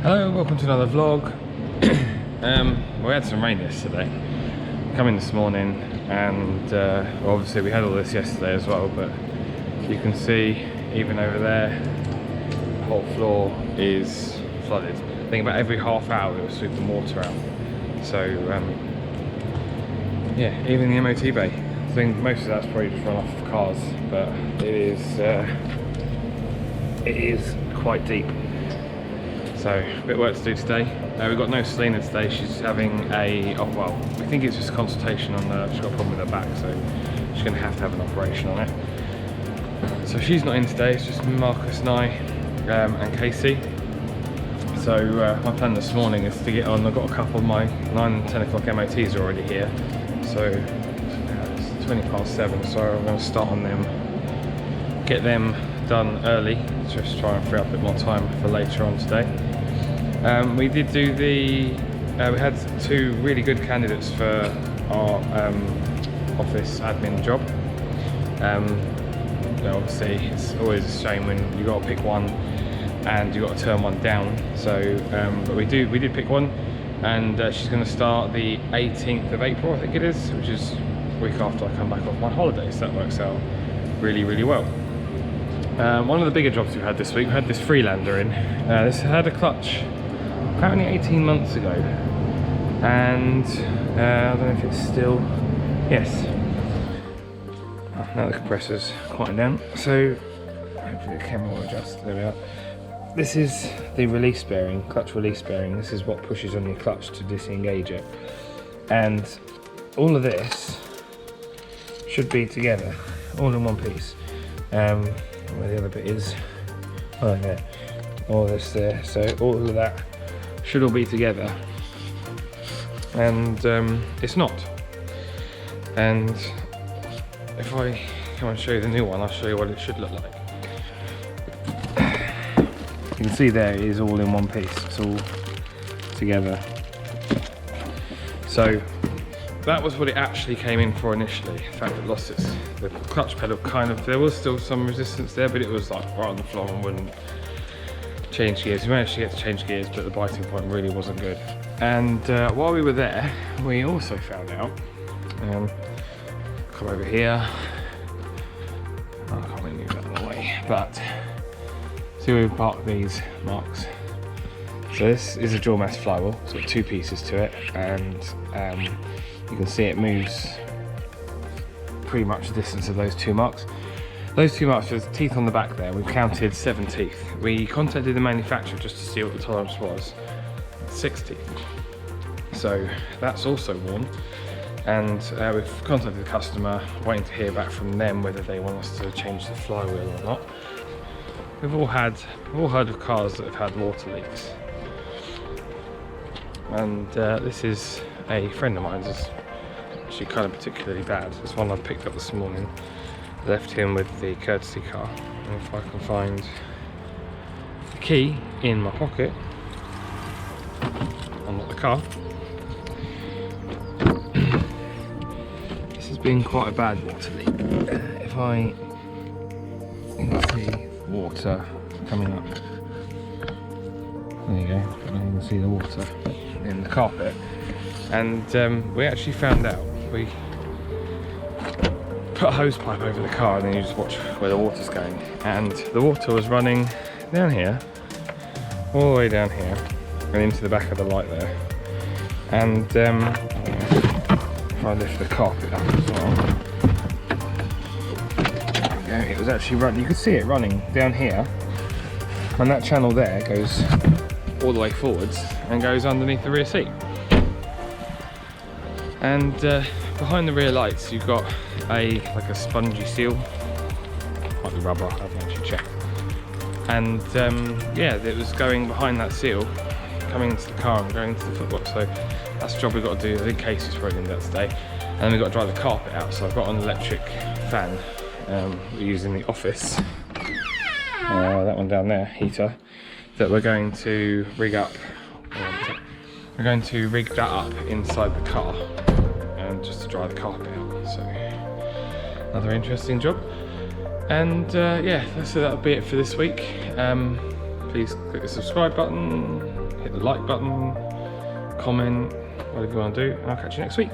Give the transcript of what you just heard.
Hello, welcome to another vlog. We had some rain yesterday, come in this morning, and obviously we had all this yesterday as well, but you can see even over there the whole floor is flooded. I think about every half hour it was sweeping water out. So yeah, even the MOT bay. I think most of that's probably just run off of cars, but it is quite deep. So a bit of work to do today. We've got no Selina today. She's having well, we think it's just a consultation on she's got a problem with her back, so she's going to have an operation on it. So she's not in today. It's just Marcus and I and Casey. So my plan this morning is to get on. I've got a couple of my 9 and 10 o'clock MOTs are already here. So it's 7:20, so I'm going to start on them, get them done early, just try and free up a bit more time for later on today. We did do we had 2 really good candidates for our office admin job. Obviously it's always a shame when you got to pick one and you got to turn one down. So but we did pick one, and she's going to start the 18th of April, I think it is, which is a week after I come back off my holiday. So that works out really well. One of the bigger jobs we've had this week, we had this Freelander in. This had a clutch apparently 18 months ago, and I don't know if it's still, yes. Oh, now the compressor's quieting down, so hopefully the camera will adjust. There we are. This is the release bearing, clutch release bearing. This is what pushes on your clutch to disengage it, and all of this should be together, all in one piece. Where the other bit is, oh yeah, all this there, so all of that should all be together, and it's not. And if I come and show you the new one, I'll show you what it should look like. You can see there it is all in one piece, it's all together. So that was what it actually came in for initially. In fact, it lost the clutch pedal kind of, there was still some resistance there, but it was like right on the floor and wouldn't change gears. We managed to get to change gears, but the biting point really wasn't good. And while we were there, we also found out, come over here, I can't really move that out of the way, but see where we parked these marks. So this is a dual mass flywheel, it's got 2 pieces to it, and you can see it moves pretty much the distance of those 2 marks. Those 2 marks, there's teeth on the back there. We've counted 7 teeth. We contacted the manufacturer just to see what the tolerance was. 6 teeth. So that's also worn. And we've contacted the customer, waiting to hear back from them whether they want us to change the flywheel or not. We've all heard of cars that have had water leaks. And this is a friend of mine's. It's actually kind of particularly bad. This one I picked up this morning. Left him with the courtesy car. And if I can find the key in my pocket, unlock the car. This has been quite a bad water leak. If you can see water coming up. There you go. You can see the water in the carpet. And we actually found out. We put a hose pipe over the car, and then you just watch where the water's going. And the water was running down here, all the way down here, and into the back of the light there. And if I lift the carpet up as well, it was actually running. You could see it running down here, and that channel there goes all the way forwards and goes underneath the rear seat. And behind the rear lights you've got like a spongy seal, might be rubber, I haven't actually checked. And yeah, it was going behind that seal, coming into the car and going into the footbox. So that's the job we've got to do. I think Casey's probably going to do that today. And then we've got to dry the carpet out. So I've got an electric fan we're using in the office. That one down there, heater, that we're going to rig up. We're going to rig that up inside the car, just to dry the carpet out. So another interesting job. And yeah, so that'll be it for this week. Please click the subscribe button, hit the like button, comment, whatever you want to do, and I'll catch you next week.